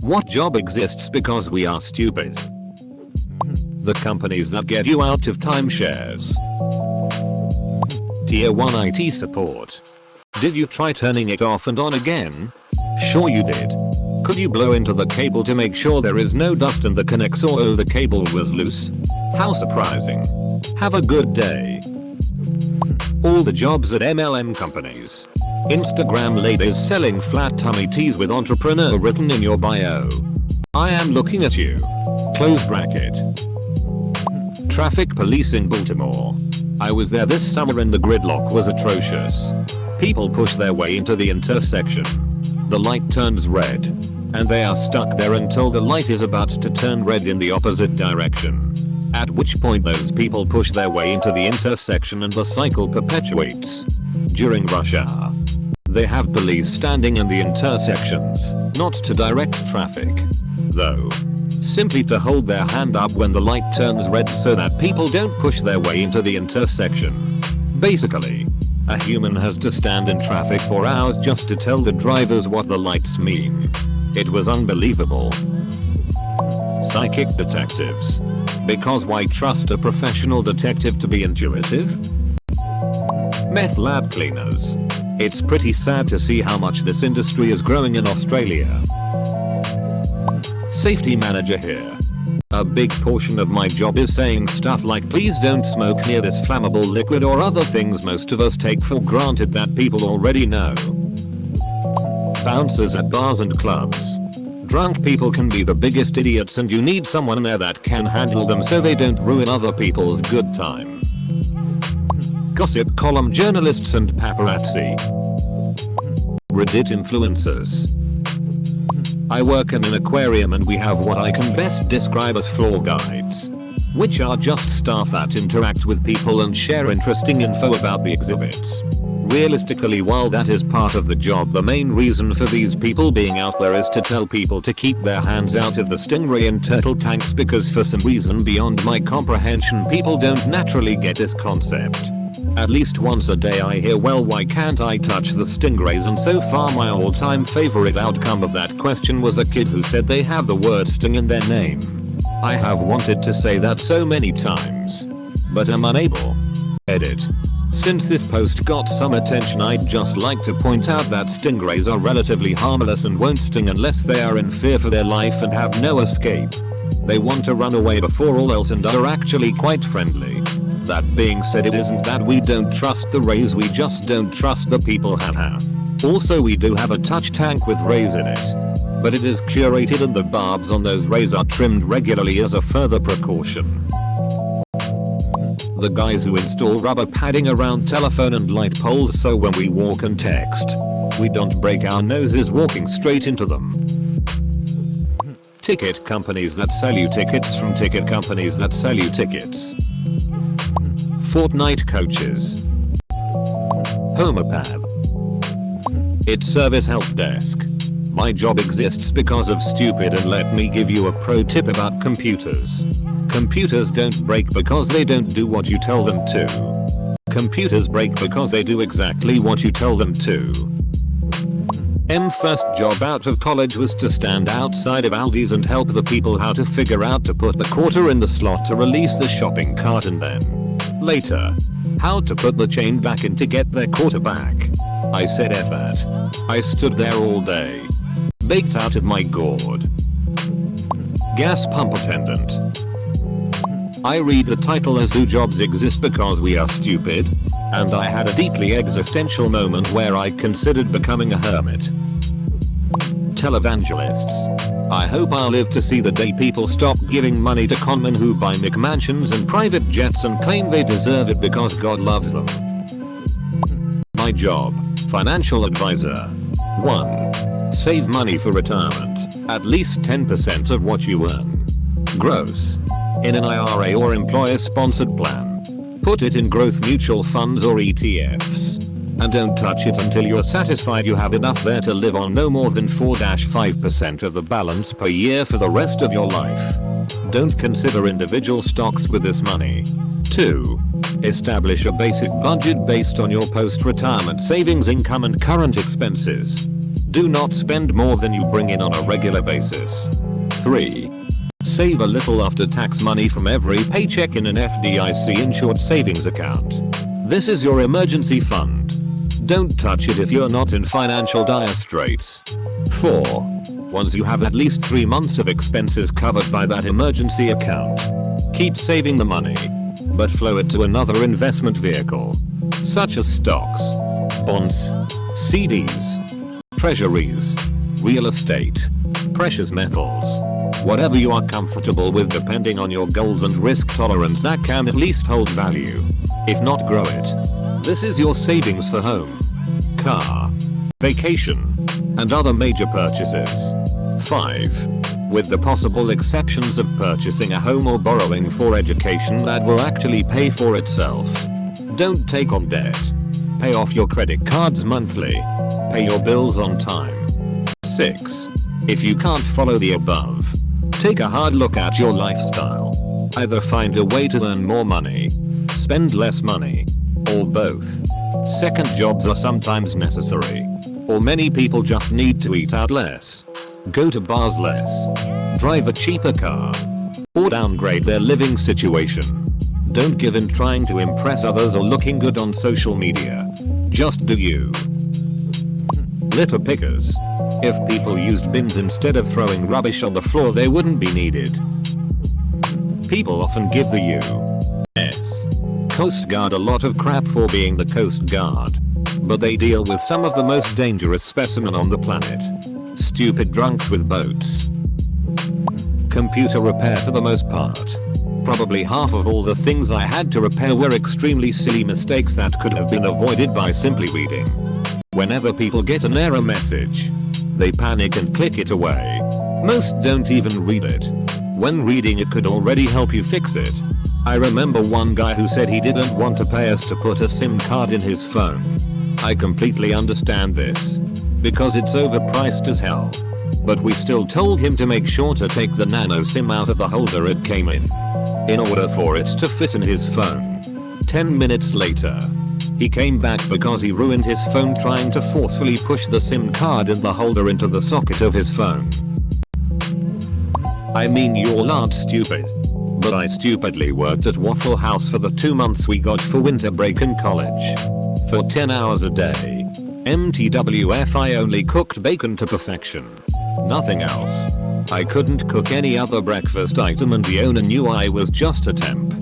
What job exists because we are stupid? The companies that get you out of timeshares. Tier 1 IT support. Did you try turning it off and on again? Sure you did. Could you blow into the cable to make sure there is no dust in the connects, or oh, the cable was loose? How surprising. Have a good day. All the jobs at MLM companies. Instagram ladies selling flat tummy tees with entrepreneur written in your bio. I am looking at you. Close bracket. Traffic police in Baltimore. I was there this summer and the gridlock was atrocious. People push their way into the intersection. The light turns red. And they are stuck there until the light is about to turn red in the opposite direction. At which point those people push their way into the intersection and the cycle perpetuates. During rush hour, they have police standing in the intersections, not to direct traffic, though, simply to hold their hand up when the light turns red so that people don't push their way into the intersection. Basically, a human has to stand in traffic for hours just to tell the drivers what the lights mean. It was unbelievable. Psychic detectives. Because why trust a professional detective to be intuitive? Meth lab cleaners. It's pretty sad to see how much this industry is growing in Australia. Safety manager here. A big portion of my job is saying stuff like, please don't smoke near this flammable liquid, or other things most of us take for granted that people already know. Bouncers at bars and clubs. Drunk people can be the biggest idiots and you need someone there that can handle them so they don't ruin other people's good time. Gossip column journalists and paparazzi. Reddit influencers. I work in an aquarium and we have what I can best describe as floor guides, which are just staff that interact with people and share interesting info about the exhibits. Realistically, while that is part of the job, the main reason for these people being out there is to tell people to keep their hands out of the stingray and turtle tanks, because for some reason beyond my comprehension people don't naturally get this concept. At least once a day I hear, well, why can't I touch the stingrays? And so far my all-time favorite outcome of that question was a kid who said they have the word sting in their name. I have wanted to say that so many times, but am unable. Edit. Since this post got some attention, I'd just like to point out that stingrays are relatively harmless and won't sting unless they are in fear for their life and have no escape. They want to run away before all else and are actually quite friendly. That being said, it isn't that we don't trust the rays, we just don't trust the people, haha. Also, we do have a touch tank with rays in it, but it is curated and the barbs on those rays are trimmed regularly as a further precaution. The guys who install rubber padding around telephone and light poles so when we walk and text, we don't break our noses walking straight into them. Ticket companies that sell you tickets from ticket companies that sell you tickets. Fortnite coaches. Homeopath. It's service help desk. My job exists because of stupid, and let me give you a pro tip about computers. Computers don't break because they don't do what you tell them to. Computers break because they do exactly what you tell them to. M's first job out of college was to stand outside of Aldi's and help the people how to figure out to put the quarter in the slot to release the shopping cart, and then, later, how to put the chain back in to get their quarter back. I said F that. I stood there all day, baked out of my gourd. Gas pump attendant. I read the title as do jobs exist because we are stupid? And I had a deeply existential moment where I considered becoming a hermit. Televangelists. I hope I'll live to see the day people stop giving money to conmen who buy McMansions and private jets and claim they deserve it because God loves them. My job. Financial advisor. 1. Save money for retirement. At least 10% of what you earn gross in an IRA or employer-sponsored plan. Put it in growth mutual funds or ETFs. And don't touch it until you're satisfied you have enough there to live on no more than 4-5% of the balance per year for the rest of your life. Don't consider individual stocks with this money. 2. Establish a basic budget based on your post-retirement savings income and current expenses. Do not spend more than you bring in on a regular basis. 3. Save a little after-tax money from every paycheck in an FDIC insured savings account. This is your emergency fund. Don't touch it if you're not in financial dire straits. 4. Once you have at least 3 months of expenses covered by that emergency account, keep saving the money, but flow it to another investment vehicle, such as stocks, bonds, CDs, treasuries, real estate, precious metals. Whatever you are comfortable with depending on your goals and risk tolerance that can at least hold value. If not, grow it. This is your savings for home, car, vacation, and other major purchases. 5. With the possible exceptions of purchasing a home or borrowing for education that will actually pay for itself. Don't take on debt. Pay off your credit cards monthly. Pay your bills on time. 6. If you can't follow the above, take a hard look at your lifestyle. Either find a way to earn more money, spend less money, or both. Second jobs are sometimes necessary, or many people just need to eat out less, go to bars less, drive a cheaper car, or downgrade their living situation. Don't give in trying to impress others or looking good on social media. Just do you. Litter pickers. If people used bins instead of throwing rubbish on the floor, they wouldn't be needed. People often give the U.S. Coast Guard a lot of crap for being the Coast Guard, but they deal with some of the most dangerous specimen on the planet. Stupid drunks with boats. Computer repair for the most part. Probably half of all the things I had to repair were extremely silly mistakes that could have been avoided by simply reading. Whenever people get an error message, they panic and click it away. Most don't even read it. When reading it could already help you fix it. I remember one guy who said he didn't want to pay us to put a SIM card in his phone. I completely understand this, because it's overpriced as hell. But we still told him to make sure to take the nano SIM out of the holder it came in order for it to fit in his phone. 10 minutes later, he came back because he ruined his phone trying to forcefully push the SIM card in the holder into the socket of his phone. I mean, you all aren't stupid. But I stupidly worked at Waffle House for the 2 months we got for winter break in college. For 10 hours a day. MTWF, I only cooked bacon to perfection. Nothing else. I couldn't cook any other breakfast item and the owner knew I was just a temp.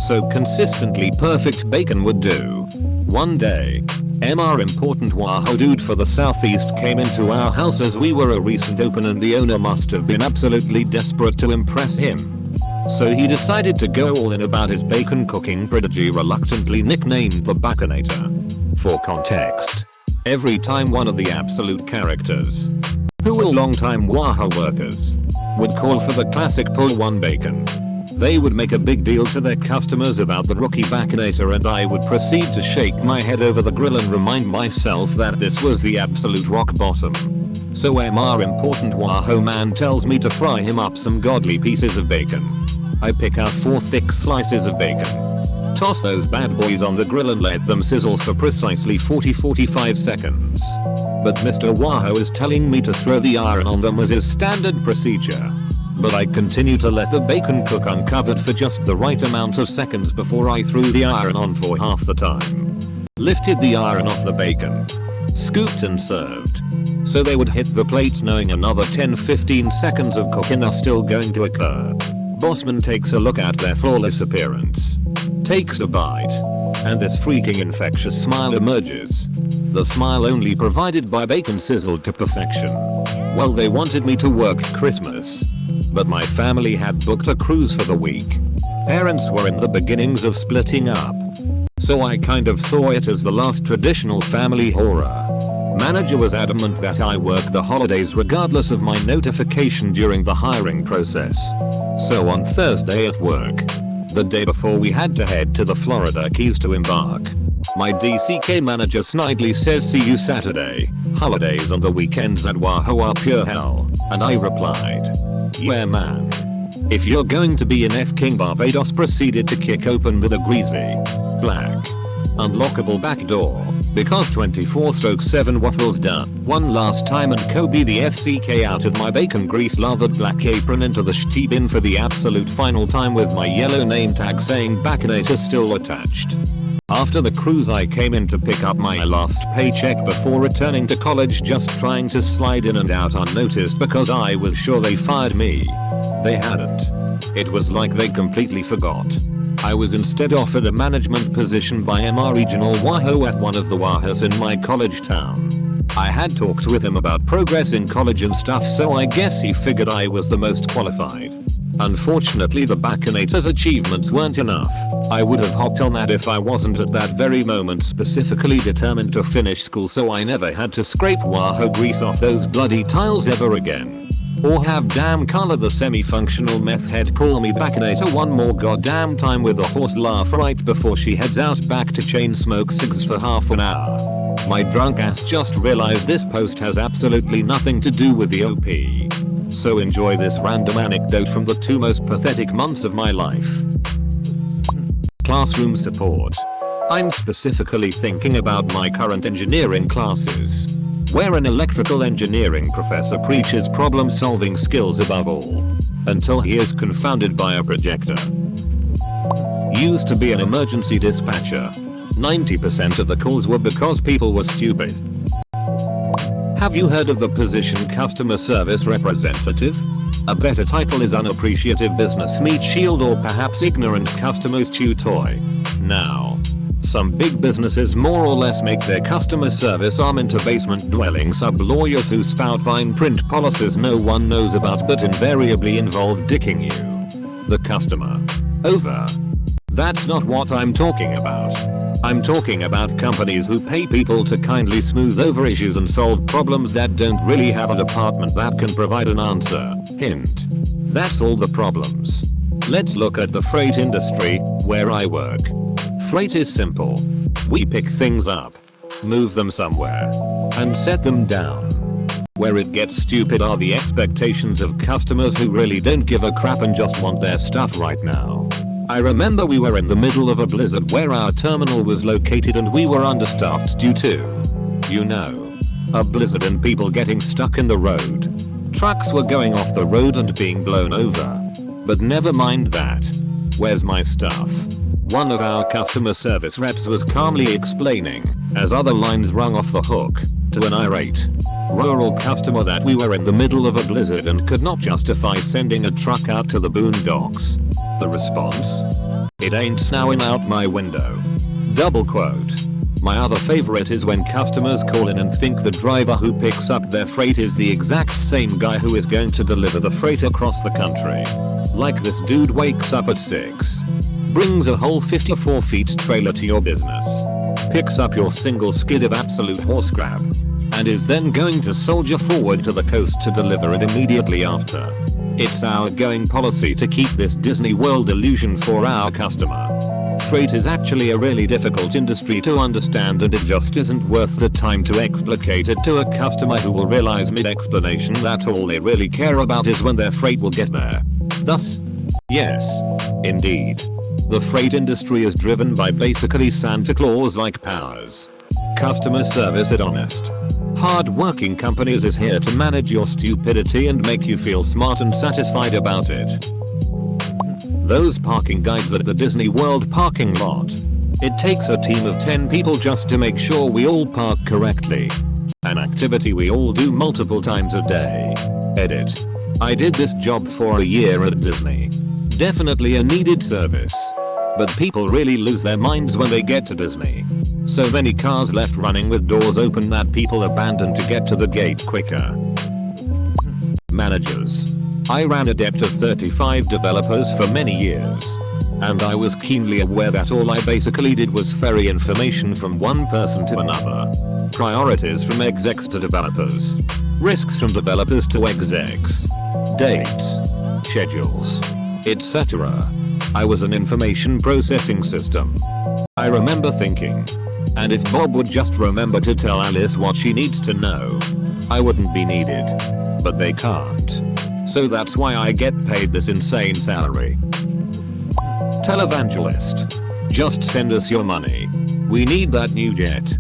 So consistently perfect bacon would do. One day, our important Wahoo dude for the southeast came into our house as we were a recent open and the owner must have been absolutely desperate to impress him. So he decided to go all in about his bacon cooking prodigy, reluctantly nicknamed the Baconator. For context, every time one of the absolute characters, who were longtime Wahoo workers, would call for the classic pull one bacon, they would make a big deal to their customers about the rookie Baconator and I would proceed to shake my head over the grill and remind myself that this was the absolute rock bottom. So our important Wahoo man tells me to fry him up some godly pieces of bacon. I pick out 4 thick slices of bacon, toss those bad boys on the grill and let them sizzle for precisely 40-45 seconds. But Mr. Wahoo is telling me to throw the iron on them as is standard procedure. But I continue to let the bacon cook uncovered for just the right amount of seconds before I threw the iron on for half the time. Lifted the iron off the bacon, scooped and served. So they would hit the plates knowing another 10-15 seconds of cooking are still going to occur. Bossman takes a look at their flawless appearance, takes a bite, and this freaking infectious smile emerges. The smile only provided by bacon sizzled to perfection. Well, they wanted me to work Christmas, but my family had booked a cruise for the week. Parents were in the beginnings of splitting up, so I kind of saw it as the last traditional family horror. Manager was adamant that I work the holidays regardless of my notification during the hiring process. So on Thursday at work, the day before we had to head to the Florida Keys to embark, my DCK manager snidely says, "See you Saturday. Holidays on the weekends at Wahoo are pure hell." And I replied, "Yeah man. If you're going to be in F-King Barbados," proceeded to kick open with a greasy, black, unlockable back door. Because 24/7 waffles done. One last time and Kobe the FCK out of my bacon grease lathered black apron into the shitty bin for the absolute final time with my yellow name tag saying Baconator still attached. After the cruise I came in to pick up my last paycheck before returning to college, just trying to slide in and out unnoticed because I was sure they fired me. They hadn't. It was like they completely forgot. I was instead offered a management position by MR Regional Wahoo at one of the Wahoos in my college town. I had talked with him about progress in college and stuff, so I guess he figured I was the most qualified. Unfortunately the Baconator's achievements weren't enough. I would have hopped on that if I wasn't at that very moment specifically determined to finish school, so I never had to scrape Wahoo grease off those bloody tiles ever again. Or have damn Carla the semi-functional meth head call me Baconator one more goddamn time with a horse laugh right before she heads out back to chain smoke cigs for half an hour. My drunk ass just realized this post has absolutely nothing to do with the OP. So enjoy this random anecdote from the 2 most pathetic months of my life. Classroom support. I'm specifically thinking about my current engineering classes, where an electrical engineering professor preaches problem solving skills above all, until he is confounded by a projector. Used to be an emergency dispatcher. 90% of the calls were because people were stupid. Have you heard of the position customer service representative? A better title is unappreciative business meat shield, or perhaps ignorant customers chew toy. Now, some big businesses more or less make their customer service arm into basement dwelling sub-lawyers who spout fine print policies no one knows about but invariably involve dicking you, the customer, over. That's not what I'm talking about. I'm talking about companies who pay people to kindly smooth over issues and solve problems that don't really have a department that can provide an answer. Hint. That's all the problems. Let's look at the freight industry, where I work. Freight is simple. We pick things up, move them somewhere, and set them down. Where it gets stupid are the expectations of customers who really don't give a crap and just want their stuff right now. I remember we were in the middle of a blizzard where our terminal was located and we were understaffed due to, you know, a blizzard and people getting stuck in the road. Trucks were going off the road and being blown over. But never mind that. Where's my stuff? One of our customer service reps was calmly explaining, as other lines rung off the hook, to an irate rural customer that we were in the middle of a blizzard and could not justify sending a truck out to the boondocks. The response? It ain't snowing out my window. Double quote. My other favorite is when customers call in and think the driver who picks up their freight is the exact same guy who is going to deliver the freight across the country. Like this dude wakes up at 6. Brings a whole 54 feet trailer to your business. Picks up your single skid of absolute horse crap. And is then going to soldier forward to the coast to deliver it immediately after. It's our going policy to keep this Disney World illusion for our customer. Freight is actually a really difficult industry to understand, and it just isn't worth the time to explicate it to a customer who will realize mid-explanation that all they really care about is when their freight will get there. Thus, yes, indeed, the freight industry is driven by basically Santa Claus-like powers. Customer service at honest, hard-working companies is here to manage your stupidity and make you feel smart and satisfied about it. Those parking guides at the Disney World parking lot. It takes a team of 10 people just to make sure we all park correctly. An activity we all do multiple times a day. Edit. I did this job for a year at Disney. Definitely a needed service. But people really lose their minds when they get to Disney. So many cars left running with doors open that people abandon to get to the gate quicker. Managers. I ran a depth of 35 developers for many years. And I was keenly aware that all I basically did was ferry information from one person to another. Priorities from execs to developers. Risks from developers to execs. Dates. Schedules. Etc. I was an information processing system. I remember thinking, and if Bob would just remember to tell Alice what she needs to know, I wouldn't be needed. But they can't. So that's why I get paid this insane salary. Televangelist. Just send us your money. We need that new jet.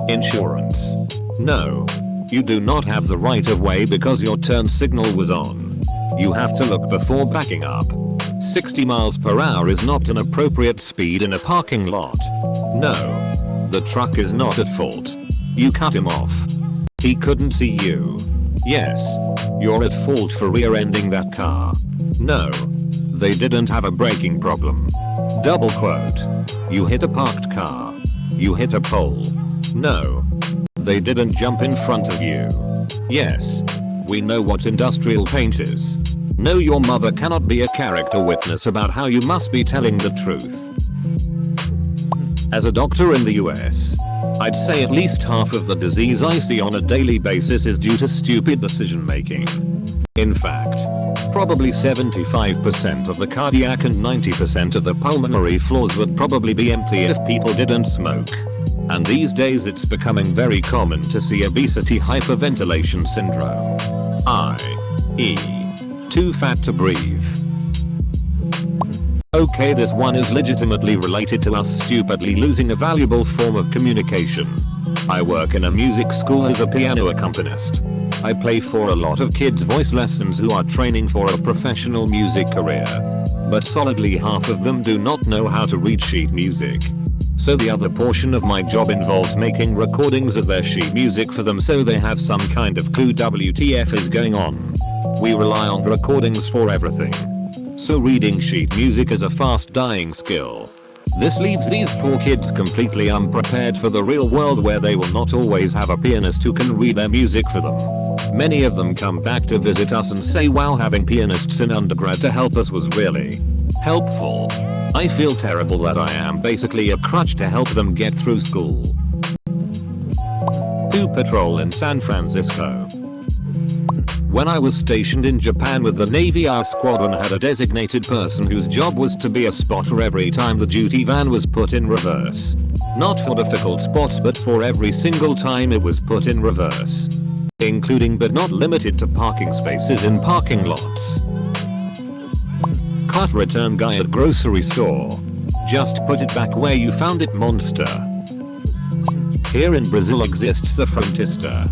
Insurance. No. You do not have the right of way because your turn signal was on. You have to look before backing up. 60 miles per hour is not an appropriate speed in a parking lot. No. The truck is not at fault. You cut him off. He couldn't see you. Yes. You're at fault for rear-ending that car. No. They didn't have a braking problem. Double quote. You hit a parked car. You hit a pole. No. They didn't jump in front of you. Yes. We know what industrial paint is. No, your mother cannot be a character witness about how you must be telling the truth. As a doctor in the US, I'd say at least half of the disease I see on a daily basis is due to stupid decision making. In fact, probably 75% of the cardiac and 90% of the pulmonary floors would probably be empty if people didn't smoke. And these days it's becoming very common to see obesity hyperventilation syndrome. i.e. too fat to breathe. Okay, this one is legitimately related to us stupidly losing a valuable form of communication. I work in a music school as a piano accompanist. I play for a lot of kids' voice lessons who are training for a professional music career. But solidly half of them do not know how to read sheet music. So the other portion of my job involves making recordings of their sheet music for them so they have some kind of clue WTF is going on. We rely on the recordings for everything. So reading sheet music is a fast dying skill. This leaves these poor kids completely unprepared for the real world where they will not always have a pianist who can read their music for them. Many of them come back to visit us and say wow, having pianists in undergrad to help us was really helpful. I feel terrible that I am basically a crutch to help them get through school. Who patrol in San Francisco? When I was stationed in Japan with the Navy, our squadron had a designated person whose job was to be a spotter every time the duty van was put in reverse. Not for difficult spots but for every single time it was put in reverse. Including but not limited to parking spaces in parking lots. Cart return guy at grocery store. Just put it back where you found it, monster. Here in Brazil exists the frontista,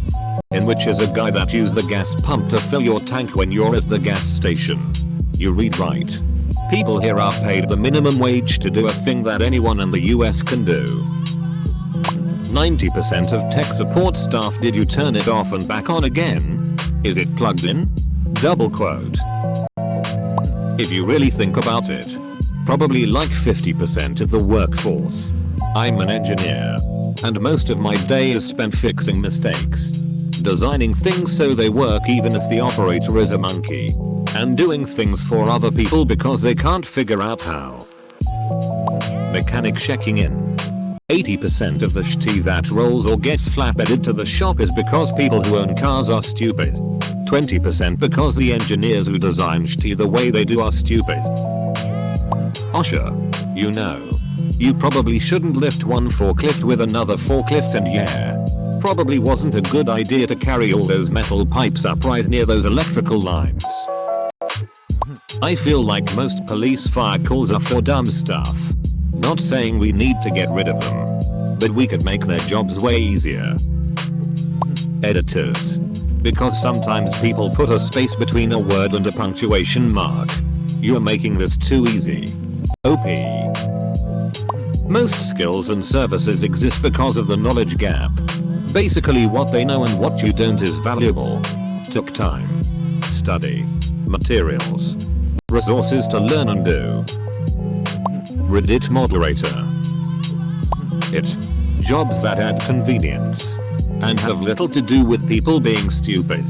in which is a guy that uses the gas pump to fill your tank when you're at the gas station. You read right. People here are paid the minimum wage to do a thing that anyone in the US can do. 90% of tech support staff, did you turn it off and back on again? Is it plugged in? Double quote. If you really think about it, probably like 50% of the workforce. I'm an engineer, and most of my day is spent fixing mistakes. Designing things so they work even if the operator is a monkey. And doing things for other people because they can't figure out how. Mechanic checking in. 80% of the shit that rolls or gets flatbedded to the shop is because people who own cars are stupid. 20% because the engineers who design shit the way they do are stupid. OSHA. You know. You probably shouldn't lift one forklift with another forklift, and yeah. Probably wasn't a good idea to carry all those metal pipes up right near those electrical lines. I feel like most police fire calls are for dumb stuff. Not saying we need to get rid of them, but we could make their jobs way easier. Editors. Because sometimes people put a space between a word and a punctuation mark. You're making this too easy. OP. Most skills and services exist because of the knowledge gap. Basically what they know and what you don't is valuable. Took time. Study. Materials. Resources to learn and do. Reddit moderator. Jobs that add convenience and have little to do with people being stupid.